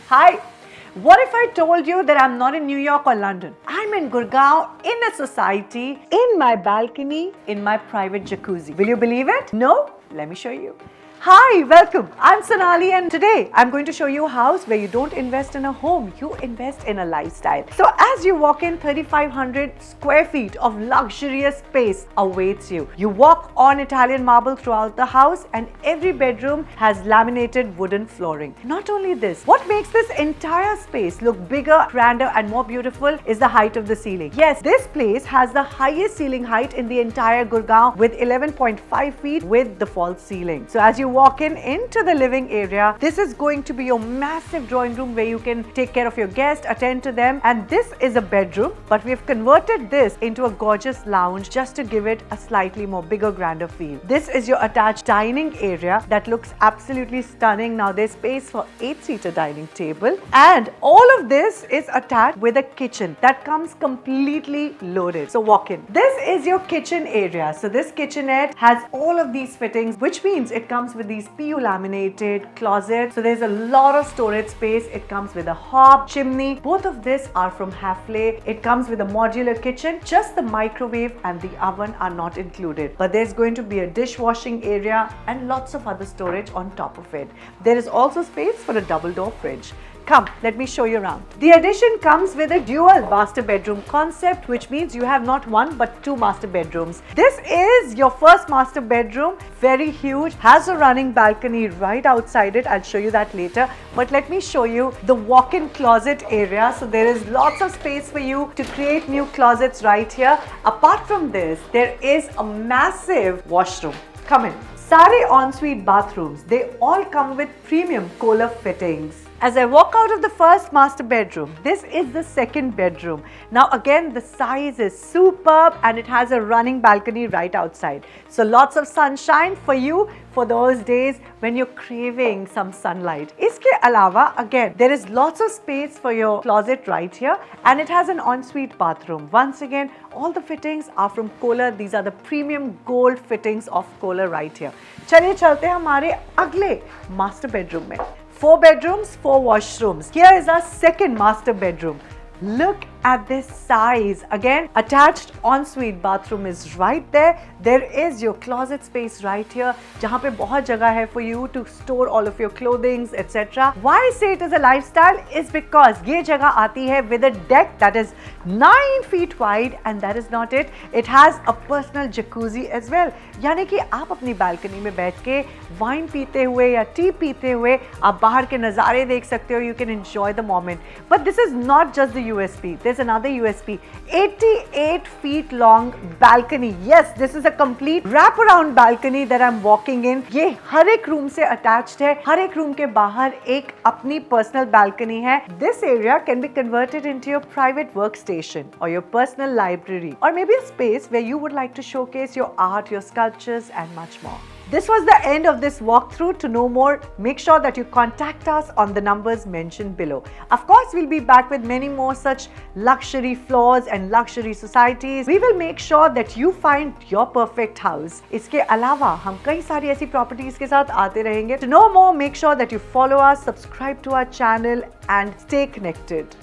Hi! What if I told you that I'm not in New York or London? I'm in Gurgaon, in a society, in my balcony, in my private jacuzzi. Will you believe it? No? Let me show you. Hi, welcome. I'm Sonali and today I'm going to show you a house where you don't invest in a home, you invest in a lifestyle. So as you walk in, 3,500 square feet of luxurious space awaits you. You walk on Italian marble throughout the house and every bedroom has laminated wooden flooring. Not only this, what makes this entire space look bigger, grander and more beautiful is the height of the ceiling. Yes, this place has the highest ceiling height in the entire Gurgaon with 11.5 feet with the false ceiling. So as you walk in into the living area, this is going to be your massive drawing room where you can take care of your guests, attend to them, and this is a bedroom, but we have converted this into a gorgeous lounge just to give it a slightly more bigger, grander feel. This is your attached dining area that looks absolutely stunning. Now there's space for 8-seater dining table and all of this is attached with a kitchen that comes completely loaded. So walk in. This is your kitchen area. So this kitchenette has all of these fittings, which means it comes with these PU laminated closets. So there's a lot of storage space. It comes with a hob, chimney. Both of this are from Hafele. It comes with a modular kitchen. Just the microwave and the oven are not included. But there's going to be a dishwashing area and lots of other storage on top of it. There is also space for a double door fridge. Come, let me show you around. The addition comes with a dual master bedroom concept, which means you have not one but two master bedrooms. This is your first master bedroom, very huge, has a running balcony right outside it. I'll show you that later. But let me show you the walk-in closet area. So there is lots of space for you to create new closets right here. Apart from this, there is a massive washroom. Come in. Sare ensuite bathrooms, they all come with premium Kohler fittings. As I walk out of the first master bedroom, this is the second bedroom. Now again, the size is superb and it has a running balcony right outside. So lots of sunshine for you for those days when you're craving some sunlight. Iske alawa, again, there is lots of space for your closet right here and it has an ensuite bathroom. Once again, all the fittings are from Kohler. These are the premium gold fittings of Kohler right here. चलिए चलते हैं हमारे अगले master bedroom में. 4 bedrooms, 4 washrooms. Here is our second master bedroom. Look at this size. Again, attached ensuite bathroom is right there. There is your closet space right here, जहाँ पे बहुत जगह है for you to store all of your clothing, etc. Why I say it is a lifestyle is because ये जगह आती है with a deck that is 9 feet wide and that is not it. It has a personal jacuzzi as well. यानी कि आप अपनी balcony में बैठ के wine पीते हुए या tea पीते हुए आप बाहर के नज़ारे देख सकते हो. You can enjoy the moment. But this is not just the USP. There's another USP. 88 feet long balcony. Yes, this is a complete wraparound balcony that I'm walking in. ये हर एक room से attached है. हर एक room के बाहर एक अपनी personal balcony है. This area can be converted into your private workstation or your personal library or maybe a space where you would like to showcase your art, your sculptures and much more. This was the end of this walkthrough. To know more, make sure that you contact us on the numbers mentioned below. Of course, we'll be back with many more such luxury floors and luxury societies. We will make sure that you find your perfect house. इसके अलावा हम कई सारी ऐसी properties के साथ आते रहेंगे. To know more, make sure that you follow us, subscribe to our channel and stay connected.